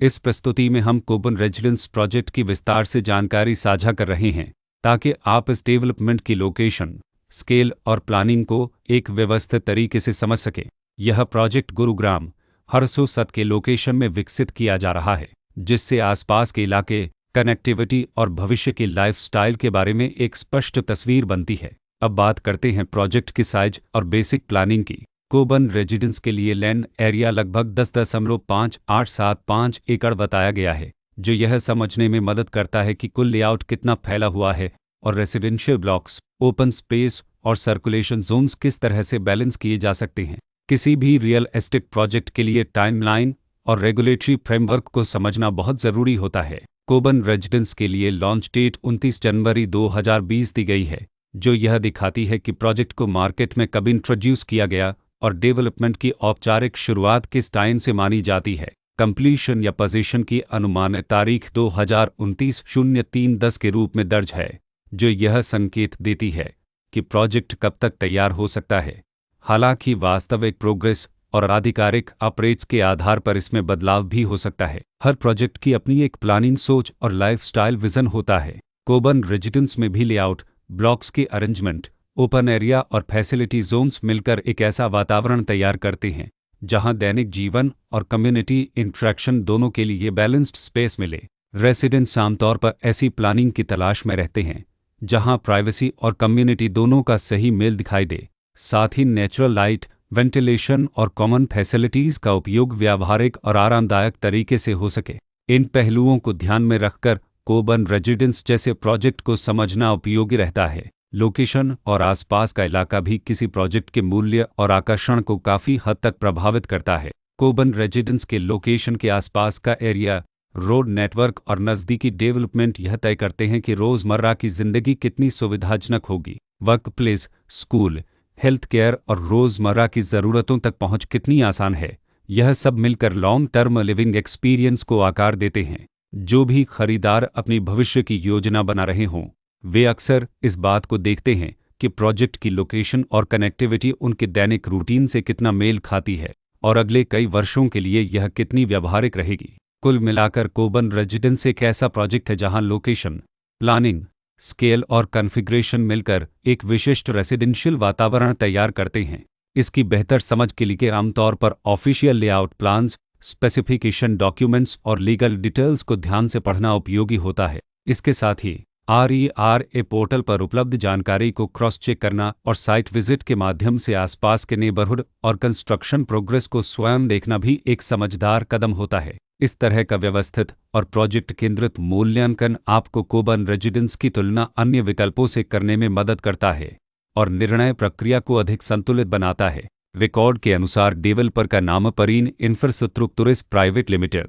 इस प्रस्तुति में हम कोबन रेजिडेंस प्रोजेक्ट की विस्तार से जानकारी साझा कर रहे हैं ताकि आप इस डेवलपमेंट की लोकेशन, स्केल और प्लानिंग को एक व्यवस्थित तरीके से समझ सकें। यह प्रोजेक्ट गुरुग्राम, हरसोसत के लोकेशन में विकसित किया जा रहा है, जिससे आसपास के इलाके, कनेक्टिविटी और भविष्य के लाइफस्टाइल के बारे में एक स्पष्ट तस्वीर बनती है। अब बात करते हैं प्रोजेक्ट की साइज और बेसिक प्लानिंग की। कोबन रेजिडेंस के लिए लैंड एरिया लगभग 10.5875 एकड़ बताया गया है, जो यह समझने में मदद करता है कि कुल लेआउट कितना फैला हुआ है और रेसिडेंशियल ब्लॉक्स, ओपन स्पेस और सर्कुलेशन जोन्स किस तरह से बैलेंस किए जा सकते हैं। किसी भी रियल एस्टेट प्रोजेक्ट के लिए टाइमलाइन और रेगुलेटरी फ्रेमवर्क को समझना बहुत ज़रूरी होता है। कोबन रेजिडेंस के लिए लॉन्च डेट 29 जनवरी 2020 दी गई है, जो यह दिखाती है कि प्रोजेक्ट को मार्केट में कब इंट्रोड्यूस किया गया और डेवलपमेंट की औपचारिक शुरुआत किस टाइम से मानी जाती है। कंप्लीशन या पोजीशन की अनुमानित तारीख 2029-03-10 के रूप में दर्ज है, जो यह संकेत देती है कि प्रोजेक्ट कब तक तैयार हो सकता है। हालांकि वास्तविक प्रोग्रेस और आधिकारिक अपडेट्स के आधार पर इसमें बदलाव भी हो सकता है। हर प्रोजेक्ट की अपनी एक प्लानिंग सोच और लाइफस्टाइल विजन होता है। कोबन रेजिडेंस में भी लेआउट, ब्लॉक्स की अरेंजमेंट, ओपन एरिया और फैसिलिटी जोन्स मिलकर एक ऐसा वातावरण तैयार करते हैं जहां दैनिक जीवन और कम्युनिटी इंटरेक्शन दोनों के लिए बैलेंस्ड स्पेस मिले। रेसिडेंट्स आमतौर पर ऐसी प्लानिंग की तलाश में रहते हैं जहां प्राइवेसी और कम्युनिटी दोनों का सही मेल दिखाई दे। साथ ही नेचुरल लाइट, वेंटिलेशन और कॉमन फैसिलिटीज़ का उपयोग व्यावहारिक और आरामदायक तरीके से हो सके। इन पहलुओं को ध्यान में रखकर कोबन रेजिडेंस जैसे प्रोजेक्ट को समझना उपयोगी रहता है। लोकेशन और आसपास का इलाका भी किसी प्रोजेक्ट के मूल्य और आकर्षण को काफ़ी हद तक प्रभावित करता है। कोबन रेजिडेंस के लोकेशन के आसपास का एरिया, रोड नेटवर्क और नज़दीकी डेवलपमेंट यह तय करते हैं कि रोज़मर्रा की ज़िंदगी कितनी सुविधाजनक होगी। Work place, school, health care और रोज़मर्रा की ज़रूरतों तक पहुंच कितनी आसान है। यह सब मिलकर लॉन्ग टर्म लिविंग एक्सपीरियंस को आकार देते हैं। जो भी खरीदार अपनी भविष्य की योजना बना रहे हों, वे अक्सर इस बात को देखते हैं कि प्रोजेक्ट की लोकेशन और कनेक्टिविटी उनके दैनिक रूटीन से कितना मेल खाती है और अगले कई वर्षों के लिए यह कितनी व्यावहारिक रहेगी। कुल मिलाकर कोबन रेजिडेंस एक ऐसा प्रोजेक्ट है जहां लोकेशन, प्लानिंग, स्केल और कॉन्फ़िगरेशन मिलकर एक विशिष्ट रेसिडेंशियल वातावरण तैयार करते हैं। इसकी बेहतर समझ के लिए आमतौर पर official layout plans, specification documents और लीगल डिटेल्स को ध्यान से पढ़ना उपयोगी होता है। इसके साथ ही RERA पोर्टल पर उपलब्ध जानकारी को क्रॉस चेक करना और साइट विजिट के माध्यम से आसपास के नेबरहुड और कंस्ट्रक्शन प्रोग्रेस को स्वयं देखना भी एक समझदार कदम होता है। इस तरह का व्यवस्थित और प्रोजेक्ट केंद्रित मूल्यांकन आपको कोबन रेजिडेंस की तुलना अन्य विकल्पों से करने में मदद करता है और निर्णय प्रक्रिया को अधिक संतुलित बनाता है। रिकॉर्ड के अनुसार डेवलपर का नाम परीन इंफ्रास्ट्रक्चर्स प्राइवेट लिमिटेड